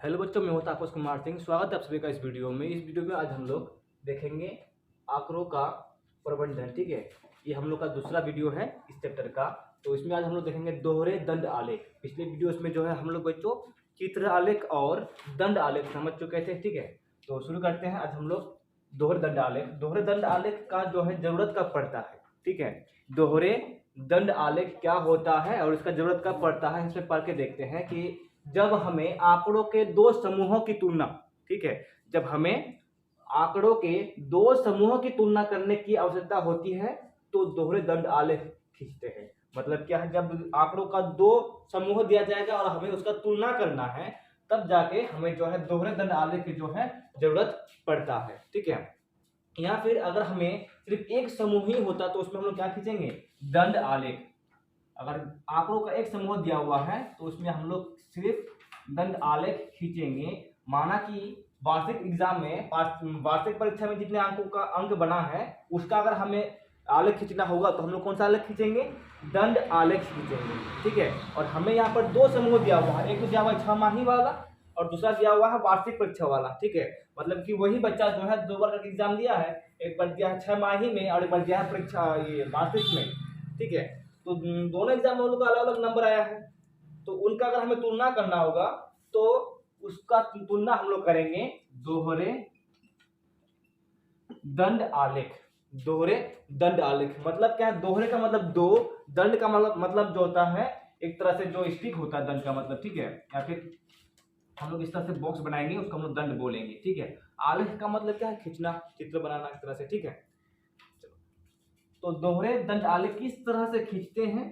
Hello बच्चों, मैं हूं तापस कुमार सिंह। स्वागत है आप सभी का इस वीडियो में। इस वीडियो में आज हम लोग देखेंगे आंकड़ों का प्रबंधन। ठीक है, ये हम लोग का दूसरा वीडियो है इस चैप्टर का। तो इसमें आज हम लोग देखेंगे दोहरे दंड आलेख। पिछले वीडियोस में जो है हम लोग बच्चों चित्र आलेख और दंड आलेख समझ चुके थे। ठीक है, तो शुरू करते हैं। आज हम लोग दोहरे दंड आलेख। दोहरे दंड आलेख का जो है जरूरत कब पड़ता है। ठीक है, दोहरे दंड आलेख क्या होता है और इसका जरूरत कब पड़ता है, इसमें पढ़ के देखते हैं कि जब हमें आंकड़ों के दो समूहों की तुलना, ठीक है, जब हमें आंकड़ों के दो समूहों की तुलना करने की आवश्यकता होती है तो दोहरे दंड आलेख खींचते हैं। मतलब क्या है, जब आंकड़ों का दो समूह दिया जाएगा और हमें उसका तुलना करना है तब जाके हमें जो है दोहरे दंड आलेख की जो है जरूरत पड़ता है। ठीक है, या फिर अगर हमें सिर्फ एक समूह ही होता तो उसमें हम लोग क्या खींचेंगे, दंड आलेख। अगर आंकड़ों का एक समूह दिया हुआ है तो उसमें हम लोग सिर्फ दंड आलेख खींचेंगे। माना कि वार्षिक एग्जाम में, वार्षिक परीक्षा में जितने अंकों का अंक बना है उसका अगर हमें आलेख खींचना होगा तो हम लोग कौन सा आलेख खींचेंगे, दंड आलेख खींचेंगे। ठीक है, और हमें यहाँ पर दो समूह दिया हुआ है, एक तो दिया हुआ है 6 माही वाला और दूसरा दिया हुआ है वार्षिक परीक्षा वाला। ठीक है, मतलब कि वही बच्चा जो है 2 बार का एग्जाम दिया है, एक बार दिया है 6 माही में और एक बार दिया है परीक्षा ये वार्षिक में। ठीक है, तो दोनों एग्जाम में उन लोग का अलग अलग नंबर आया है, तो उनका अगर हमें तुलना करना होगा तो उसका तुलना हम लोग करेंगे दोहरे दंड आलेख। दोहरे दंड आलेख मतलब क्या है, दोहरे का मतलब दो, दंड का मतलब जो होता है एक तरह से जो स्टिक होता है दंड का मतलब। ठीक है, या फिर हम लोग इस तरह से बॉक्स बनाएंगे उसको हम लोग दंड बोलेंगे। ठीक है, आलेख का मतलब क्या है, खींचना, चित्र बनाना इस तरह से। ठीक है, तो दोहरे दंड आलेख किस तरह से खींचते हैं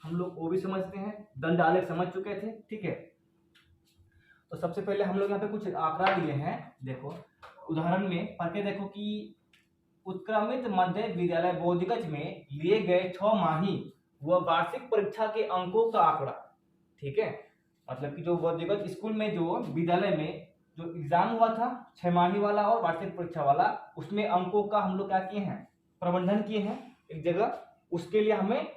हम लोग वो भी समझते हैं। दंड आलेख समझ चुके थे। ठीक है, तो सबसे पहले हम लोग यहाँ पे कुछ आंकड़ा लिए हैं। देखो उदाहरण में पढ़ के देखो कि उत्क्रमित मध्य विद्यालय बोधिगंज में लिए गए 6 माही व वार्षिक परीक्षा के अंकों का आंकड़ा। ठीक है, मतलब कि जो बोधिगंज स्कूल में जो विद्यालय में जो एग्जाम हुआ था 6 माही वाला और वार्षिक परीक्षा वाला, उसमें अंकों का हम लोग क्या किए हैं, प्रबंधन किए हैं एक जगह। उसके लिए हमें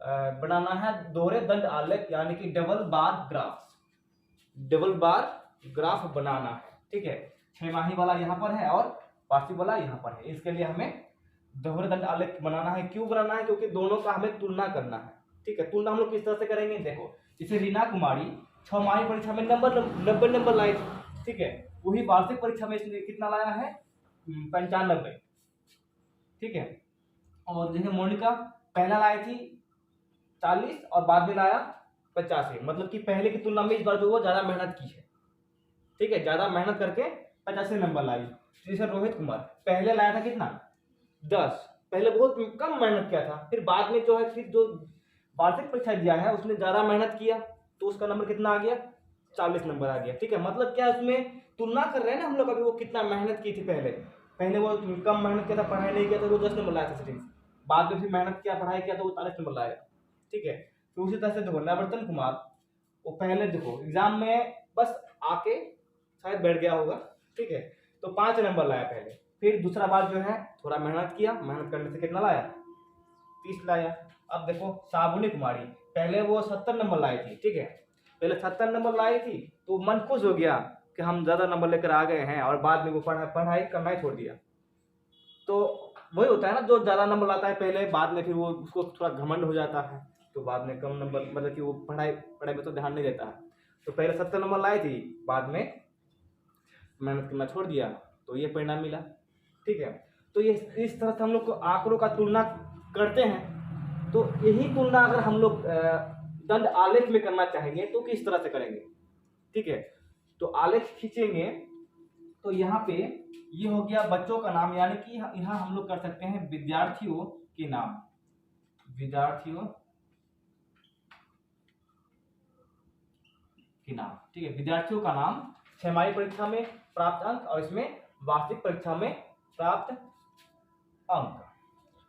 बनाना है दोहरे दंड आलेख, यानी कि double bar graph. Double bar graph बनाना है। ठीक है, 6 माही वाला यहाँ पर है और वार्षिक वाला यहाँ पर है। इसके लिए हमें दोहरे दंड आलेख बनाना है। क्यों बनाना है, क्योंकि दोनों का हमें तुलना करना है। ठीक है, तुलना हम लोग किस तरह से करेंगे, देखो जैसे रीना कुमारी 6 माही परीक्षा में 90 नंबर लाई थी। ठीक है, वही वार्षिक परीक्षा में इसने कितना लाया है, 95। ठीक है, और जैसे मोनिका पहला लाई थी 40 और बाद में लाया 85। मतलब कि पहले की तुलना में इस बार जो वो ज्यादा मेहनत की है। ठीक है, ज्यादा मेहनत करके 85 नंबर लाई। जैसे रोहित कुमार पहले लाया था कितना, 10। पहले बहुत कम मेहनत किया था, फिर बाद में जो है फिर जो वार्षिक परीक्षा दिया है उसने ज्यादा मेहनत किया तो उसका नंबर कितना आ गया, 40 नंबर आ गया। ठीक है, मतलब क्या उसमें तुलना कर रहे हैं ना हम लोग, अभी वो कितना मेहनत की थी। पहले पहले वो कम मेहनत किया था, पढ़ाई नहीं किया था, वो 10 नंबर लाया था सिर्फ। बाद में फिर मेहनत किया, पढ़ाई किया तो वो 40 नंबर लाया। ठीक है, तो उसी तरह से देखो नवरत्न कुमार, वो पहले देखो एग्जाम में बस आके शायद बैठ गया होगा। ठीक है, तो 5 नंबर लाया पहले, फिर दूसरा बार जो है थोड़ा मेहनत किया, मेहनत करने से कितना लाया, 30 लाया। अब देखो साबुनी कुमारी पहले वो 70 नंबर लाई थी। ठीक है, पहले 70 नंबर लाई थी तो मन खुश हो गया कि हम ज्यादा नंबर लेकर आ गए हैं, और बाद में वो पढ़ाई करना ही छोड़ दिया। तो वही होता है ना, जो ज्यादा नंबर लाता है पहले, बाद में फिर वो उसको थोड़ा घमंड हो जाता है, तो बाद में कम नंबर, मतलब कि वो पढ़ाई पढ़ाई में तो ध्यान नहीं देता है। तो पहले 70 नंबर लाई थी, बाद में मेहनत करना छोड़ दिया तो ये परिणाम मिला। ठीक है, तो ये इस तरह से हम लोग को आंकड़ों का तुलना करते हैं। तो यही तुलना अगर हम लोग दंड आलेख में करना चाहेंगे तो किस तरह से करेंगे। ठीक है, तो आलेख खींचेंगे तो यहाँ पे ये हो गया बच्चों का नाम, यानी कि यहाँ हम लोग कर सकते हैं विद्यार्थियों के नाम, विद्यार्थियों के नाम। ठीक है, विद्यार्थियों का नाम, 6 माही परीक्षा में प्राप्त अंक और इसमें वार्षिक परीक्षा में प्राप्त अंक।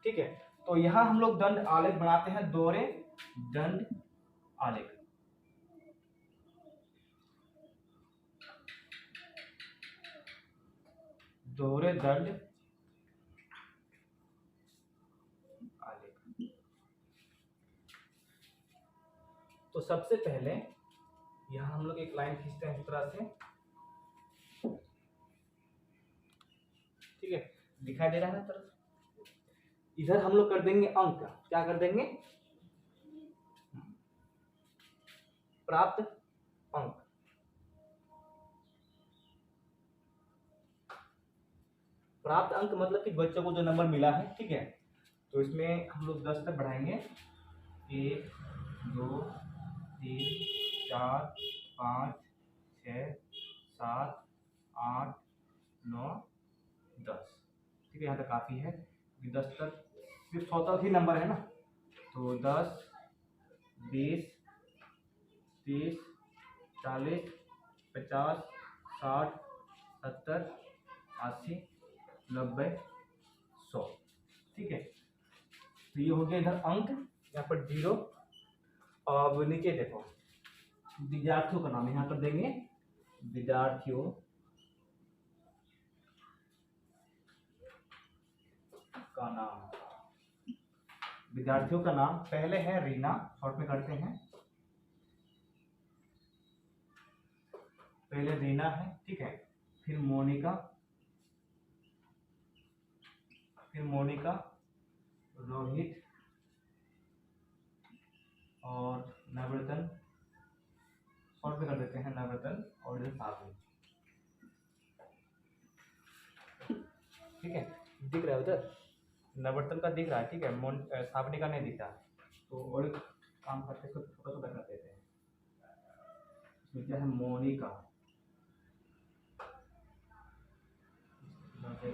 ठीक है, तो यहां हम लोग दंड आलेख बनाते हैं, दोहरे दंड आलेख। दोहरे दंड आलेख। तो सबसे पहले यहाँ हम लोग एक लाइन खींचते हैं इस तरह से, ठीक है, दिखाई दे रहा है ना तरफ। इधर हम लोग कर देंगे अंक, क्या कर देंगे, प्राप्त अंक। प्राप्त अंक मतलब कि बच्चों को जो नंबर मिला है, ठीक है, तो इसमें हम लोग 10 तक बढ़ाएंगे, 1 2 3 4 5 6 7 8 9 10, ठीक है, यहाँ तक काफ़ी है। 10 तक सिर्फ 100 तक ही नंबर है ना, तो 10 20 30 40 50 60 70 80 90 100, ठीक है। तो ये हो गया इधर अंक, यहाँ पर 0। अब नीचे देखो, विद्यार्थियों का नाम यहाँ कर देंगे, विद्यार्थियों का नाम। विद्यार्थियों का नाम पहले है रीना, शॉर्ट में करते हैं, पहले रीना है, ठीक है, फिर मोनिका, फिर मोनिका, रोहित और नवरतन, शॉर्ट में कर देते हैं नवरतन, और इधर सावनी, ठीक है, दिख रहा है उधर, नवरतन का दिख रहा है, ठीक है, सावनी का नहीं दिख रहा, तो और एक काम करते हैं, छोटा छोटा कर देते हैं। इसमें क्या है, मोनिका,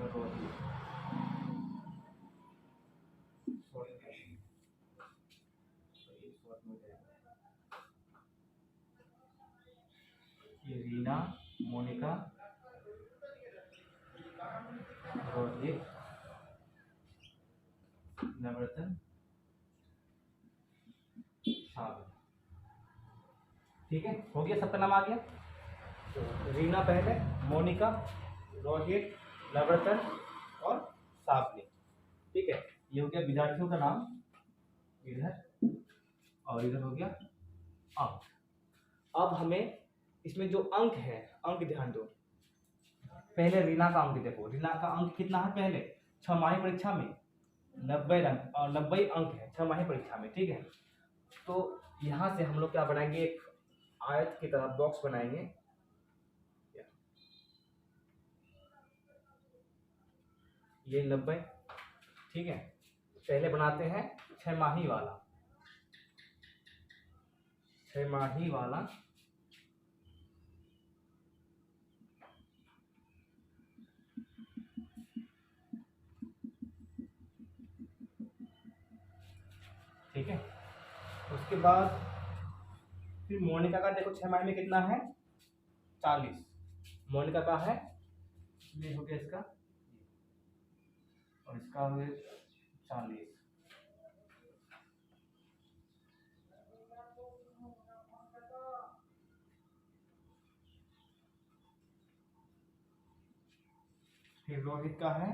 रोहित, ये रीना, मोनिका, रोहित, नवरतन, सावन, ठीक है, हो गया, सबका नाम आ गया। तो रीना पहले, मोनिका, रोहित, नवरतन और सावनी, ठीक है, ये हो गया विद्यार्थियों का नाम इधर, और इधर हो गया अंक। अब हमें इसमें जो अंक है, अंक ध्यान दो, पहले रीना का अंक देखो, रीना का अंक कितना है, पहले 6 परीक्षा में 90 अंक, और 90 अंक है 6 परीक्षा में, ठीक है। तो यहाँ से हम लोग क्या बनाएंगे, एक आयत की तरह बॉक्स बनाएंगे, ये 90, ठीक है, पहले बनाते हैं 6 वाला, 6 वाला, ठीक है। उसके बाद फिर मोनिका का देखो 6 में कितना है, 40, मोनिका का है, ये हो गया इसका, और इसका हो गया 40, फिर रोहित का है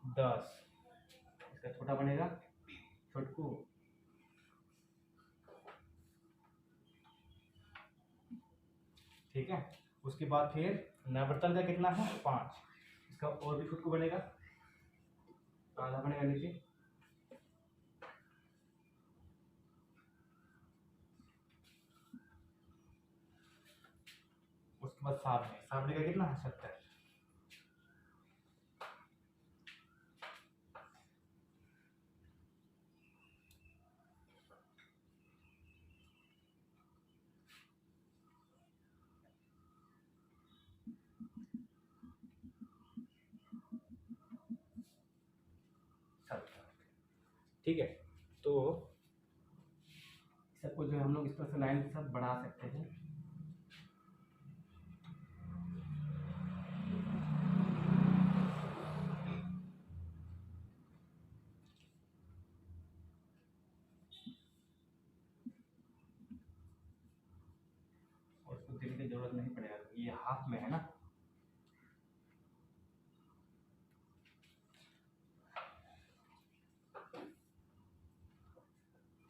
10, इसका छोटा बनेगा, छोटकू, ठीक है। उसके बाद फिर नवरतन का कितना है, 5, इसका और भी छोटकू बनेगा, आधा बनेगा नीचे, उसके बाद सामने का कितना है, 70, ठीक है। तो सबको जो हम लोग इस तरह से लाइन के साथ बढ़ा सकते हैं, और उसको दिल की जरूरत नहीं पड़ेगा, ये हाथ में है ना,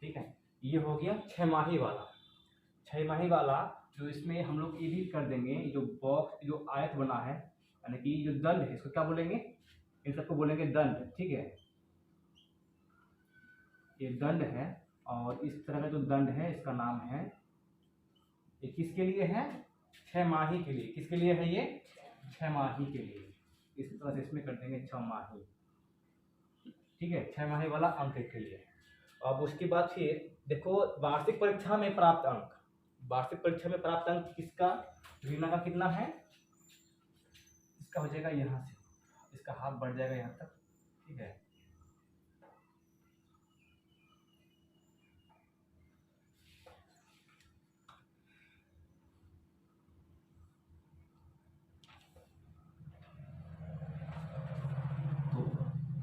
ठीक है। ये हो गया 6 वाला, 6 वाला जो इसमें हम लोग ये भी कर देंगे, जो बॉक्स जो आयत बना है यानी कि जो दंड है इसको क्या बोलेंगे, इन सबको बोलेंगे दंड। ठीक है, ये दंड है और इस तरह का जो दंड है इसका नाम है, ये किसके लिए है, 6 माही के लिए। किसके लिए है ये, 6 माही के लिए। इस तरह से इसमें कर देंगे 6 माही। ठीक है, 6 माही वाला अंक के लिए। अब उसके बाद फिर देखो वार्षिक परीक्षा में प्राप्त अंक, वार्षिक परीक्षा में प्राप्त अंक किसका, रीना का कितना है, इसका हो जाएगा यहाँ से, इसका हाफ बढ़ जाएगा यहाँ तक। ठीक है, तो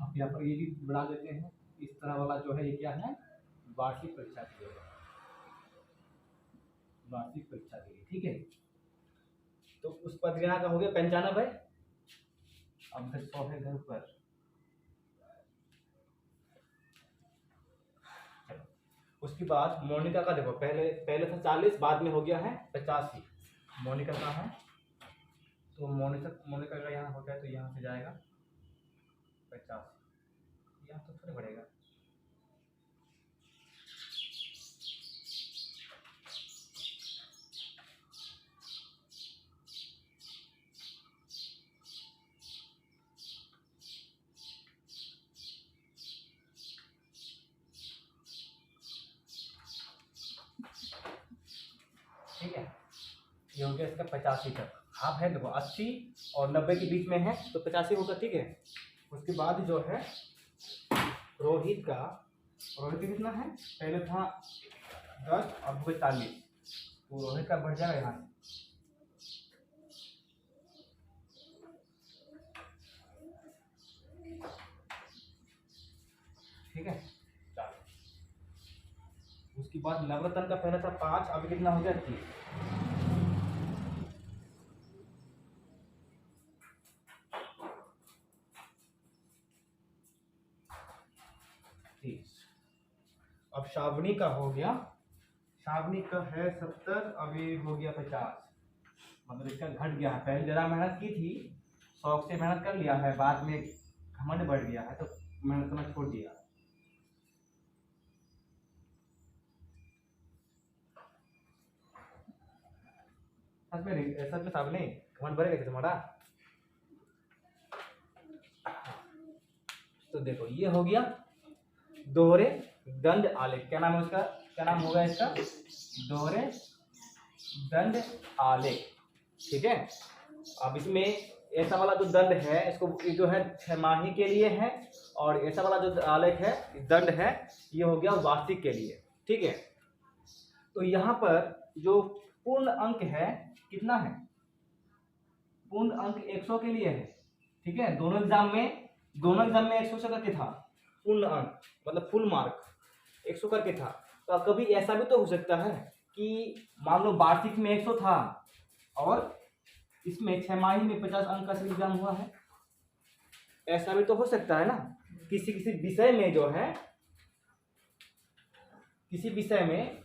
आप यहाँ पर ये भी बढ़ा देते हैं। इस तरह वाला जो है ये क्या है, वार्षिक परीक्षा के लिए, वार्षिक परीक्षा के लिए। ठीक है, तो उस पर रीना का हो गया 95। अब 100 है घर पर। उसके बाद मोनिका का देखो, पहले था 40, बाद में हो गया है 85। मोनिका का है, तो मोनिका का यहाँ हो गया, तो यहाँ से जाएगा 50, यहाँ तो थोड़ा बढ़ेगा। ठीक है, ये हो गया इसका 85 तक। हाफ है देखो 80 और 90 के बीच में है, तो 85 होगा। ठीक है, उसके बाद जो है रोहित का कितना है, पहले था 10 और 40, तो रोहित का बढ़ जाएगा यहाँ से। ठीक है, उसके बाद नवरत्न का पहले था 5, अभी कितना हो गया 30। अब श्रावणी का हो गया, श्रावणी का है 70, अभी हो गया 50, मतलब इसका घट गया है। पहले ज़्यादा मेहनत की थी, शौक से मेहनत कर लिया है, बाद में घमंड बढ़ गया है तो मेहनत करना छोड़ दिया। सच में श्रावणी घमंड बढ़ेगा तुम्हारा। तो देखो ये हो गया दोहरे दंड आलेख। क्या नाम है उसका, क्या नाम होगा इसका, दोहरे दंड आलेख। ठीक है, अब इसमें ऐसा वाला जो दंड है इसको जो है 6 माही के लिए है, और ऐसा वाला जो आलेख है दंड है ये हो गया वार्षिक के लिए। ठीक है, तो यहाँ पर जो पूर्ण अंक है कितना है, पूर्ण अंक 100 के लिए है। ठीक है, दोनों एग्जाम में 100 से करके था पूर्ण अंक, मतलब फुल मार्क 100 करके था। तो कभी ऐसा भी तो हो सकता है कि मान लो वार्षिक में 100 था और इसमें 6 माही में 50 अंक का एग्जाम हुआ है, ऐसा भी तो हो सकता है ना। किसी विषय में जो है, किसी विषय में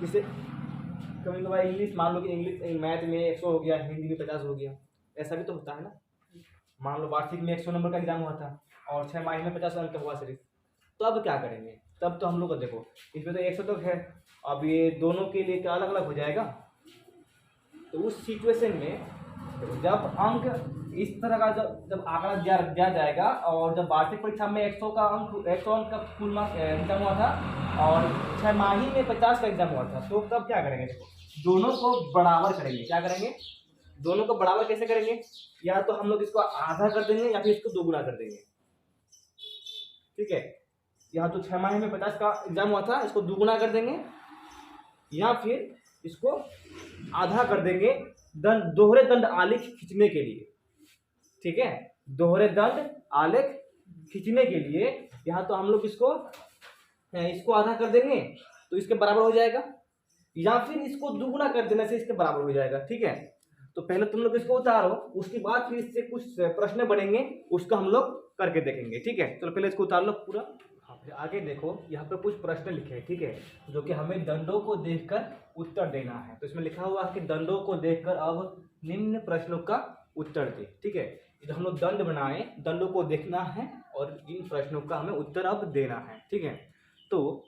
जैसे कभी कभार इंग्लिश, मान लो कि इंग्लिश मैथ में 100 हो गया, हिंदी में 50 हो गया, ऐसा भी तो होता है ना। मान लो वार्षिक में 100 नंबर का एग्जाम हुआ था और 6 माही में 50 अंक का हुआ सिर्फ, तो अब क्या करेंगे, तब तो हम लोग को देखो इसमें तो 100 तक है, अब ये दोनों के लिए क्या अलग अलग हो जाएगा। तो उस सिचुएशन में जब अंक इस तरह का जब आंकड़ा दिया जाएगा, और जब वार्षिक परीक्षा में 100 अंक का फुल मार्क एग्जाम हुआ था और 6 माही में 50 का एग्जाम हुआ था, तो तब क्या करेंगे, देखो दोनों को बराबर करेंगे। क्या करेंगे, दोनों को बराबर कैसे करेंगे, या तो हम लोग इसको आधा कर देंगे या फिर इसको दोगुना कर देंगे। ठीक है, यहाँ तो 6 माही में 50 का एग्जाम हुआ था, इसको दोगुना कर देंगे या फिर इसको आधा कर देंगे दोहरे दंड आलेख खींचने के लिए। ठीक है, दोहरे दंड आलेख खींचने के लिए यहाँ तो हम लोग इसको आधा कर देंगे तो इसके बराबर हो जाएगा, या फिर इसको दुगुना कर देने से इसके बराबर हो जाएगा। ठीक है, तो पहले तुम लोग इसको उतारो, उसके बाद फिर इससे कुछ प्रश्न बनेंगे, उसका हम लोग करके देखेंगे। ठीक है, चलो पहले इसको उतार लो पूरा। हाँ। फिर आगे देखो, यहाँ पे कुछ प्रश्न लिखे हैं, ठीक है, जो कि हमें दंडों को देखकर उत्तर देना है। तो इसमें लिखा हुआ है कि दंडों को देखकर अब निम्न प्रश्नों का उत्तर दे। ठीक है, जो हम लोग दंड बनाए, दंडों को देखना है और इन प्रश्नों का हमें उत्तर अब देना है। ठीक है, तो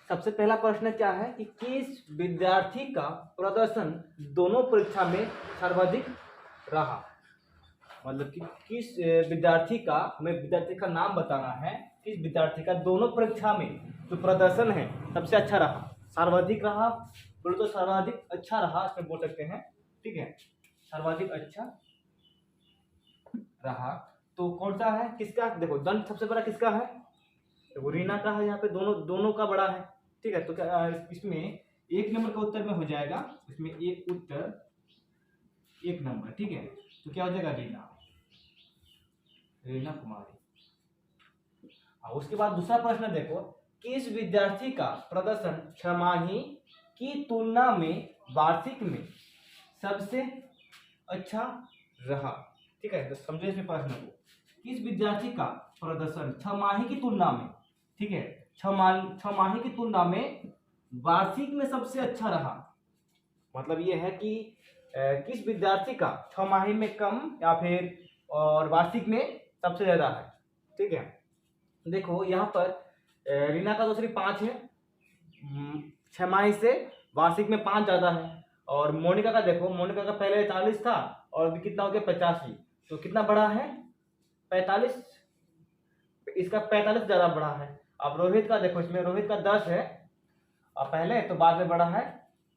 सबसे पहला प्रश्न क्या है कि किस विद्यार्थी का प्रदर्शन दोनों परीक्षा में सर्वाधिक रहा। मतलब कि किस विद्यार्थी का, हमें विद्यार्थी का नाम बताना है, किस विद्यार्थी का दोनों परीक्षा में जो प्रदर्शन है सबसे अच्छा रहा, सर्वाधिक रहा, बोलो तो सर्वाधिक अच्छा रहा इसमें बोल सकते हैं। ठीक है, सर्वाधिक अच्छा रहा तो कौन सा है, किसका, देखो दंड सबसे बड़ा किसका है, देखो रीना का है, यहाँ पे दोनों का बड़ा है। ठीक है, तो क्या इसमें एक नंबर का उत्तर में हो जाएगा, इसमें एक उत्तर एक नंबर। ठीक है, तो क्या हो जाएगा, रीना कुमारी। उसके बाद दूसरा प्रश्न देखो, किस विद्यार्थी का प्रदर्शन छमाही की तुलना में वार्षिक में सबसे अच्छा रहा। ठीक है, तो समझो इसमें प्रश्न को, किस विद्यार्थी का प्रदर्शन छमाही की तुलना में, ठीक है, छमाही की तुलना में वार्षिक में सबसे अच्छा रहा। मतलब ये है कि किस विद्यार्थी का छमाही में कम या फिर और वार्षिक में सबसे ज्यादा है। ठीक है, देखो यहाँ पर रीना का तो सिर्फ 5 है, छमाही से वार्षिक में 5 ज्यादा है। और मोनिका का देखो, मोनिका का पहले 40 था और अभी कितना हो गया 85, तो कितना बड़ा है 45, इसका 45 ज्यादा बड़ा है। अब रोहित का देखो, इसमें रोहित का 10 है और पहले, तो बाद में बड़ा है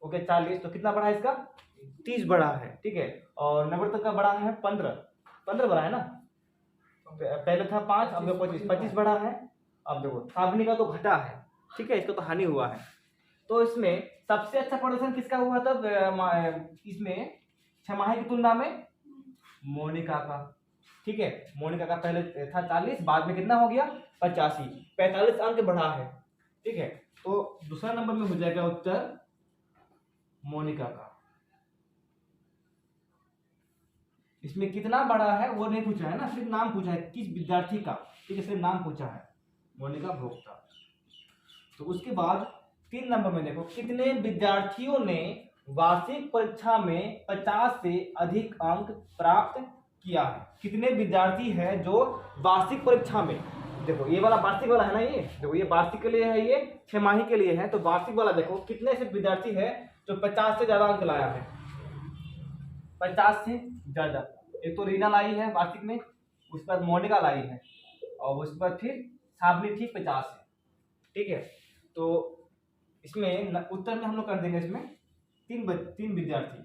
ओके 40, तो कितना बड़ा है इसका 30 बड़ा है। ठीक है, और नवरत्न का बड़ा है 15 बड़ा है ना, पहले था 5 अब 25 बड़ा है। अब देखो सावनी का तो घटा है, ठीक है, इसका तो हानि हुआ है। तो इसमें सबसे अच्छा प्रदर्शन किसका हुआ था, इसमें छमाही की तुलना में मोनिका का। ठीक है, मोनिका का पहले था 40, बाद में कितना हो गया 85, 45 अंक बढ़ा है। ठीक है, तो दूसरा नंबर में हो जाएगा उत्तर मोनिका का। इसमें कितना बड़ा है वो नहीं पूछा है ना, सिर्फ नाम पूछा है किस विद्यार्थी का। ठीक है, सिर्फ नाम पूछा है, मोनिका भोक्ता। तो उसके बाद 3 नंबर में देखो, कितने विद्यार्थियों ने वार्षिक परीक्षा में 50 से अधिक अंक प्राप्त किया है। कितने विद्यार्थी है जो वार्षिक परीक्षा में, देखो ये वाला वार्षिक वाला है ना, ये देखो ये वार्षिक के लिए है, ये छमाही के लिए है। तो वार्षिक वाला देखो कितने से विद्यार्थी है जो 50 से ज्यादा अंक लाया है, 50 से ज्यादा। एक तो रीना लाई है वार्षिक में, उसके बाद मोनिका लाई है, और उसके बाद फिर साबनी ठीक 50 है। ठीक है, तो इसमें उत्तर में हम लोग कर देंगे, इसमें तीन विद्यार्थी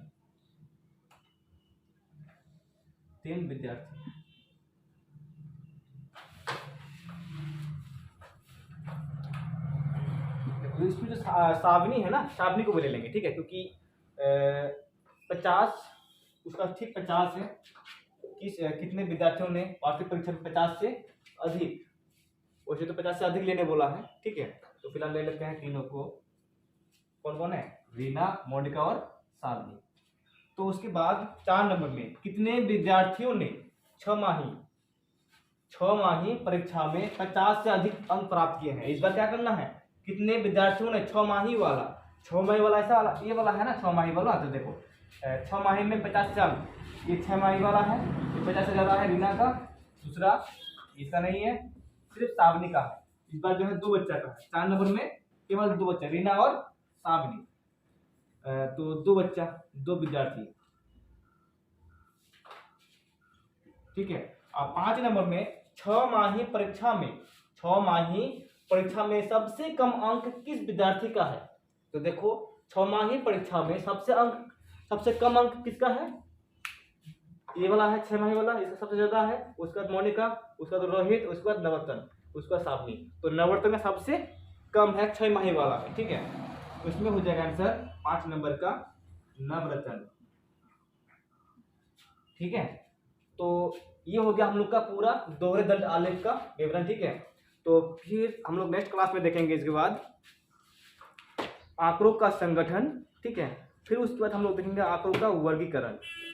इसमें जो सावनी है ना, सावनी को भी ले लेंगे। ठीक है, क्योंकि 50 उसका ठीक 50 है। कितने विद्यार्थियों ने वार्षिक परीक्षा में 50 से अधिक, वैसे तो 50 से अधिक लेने बोला है। ठीक है, तो फिलहाल ले लेते हैं तीनों को, कौन कौन है, रीना, मोनिका और सावनी। तो उसके बाद 4 नंबर में, कितने विद्यार्थियों ने छमाही परीक्षा में 50 से अधिक अंक प्राप्त किए हैं। इस बार क्या करना है, कितने विद्यार्थियों ने छमाही वाला ऐसा वाला, ये वाला है ना छमाही वाला। तो देखो छमाही में 50 से अंक, ये छमाही वाला है, ये 50 से ज्यादा है रीना का, दूसरा इसका नहीं है, सिर्फ सावनी का है। इस बार जो है 2 बच्चा का है, 4 नंबर में केवल 2 बच्चा, रीना और सावनी। तो 2 बच्चा, 2 विद्यार्थी। ठीक है, अब 5 नंबर में, छमाही परीक्षा में सबसे कम अंक किस विद्यार्थी का है। तो देखो छमाही परीक्षा में सबसे कम अंक किसका है, ये वाला है छमाही वाला, इसका सबसे ज्यादा है, उसके बाद मोनिका, उसके बाद रोहित, उसके बाद नवरत्न, उसके बाद सावनी। तो नवरत्न में सबसे कम है छमाही वाला है। ठीक है, तो इसमें हो जाएगा आंसर 5 नंबर का नवरत्न। ठीक है, तो ये हो गया हम लोग का पूरा दोहरे दंड आलेख का विवरण। ठीक है, तो फिर हम लोग नेक्स्ट क्लास में देखेंगे इसके बाद आंकड़ों का संगठन। ठीक है, फिर उसके बाद हम लोग देखेंगे आंकड़ों का वर्गीकरण।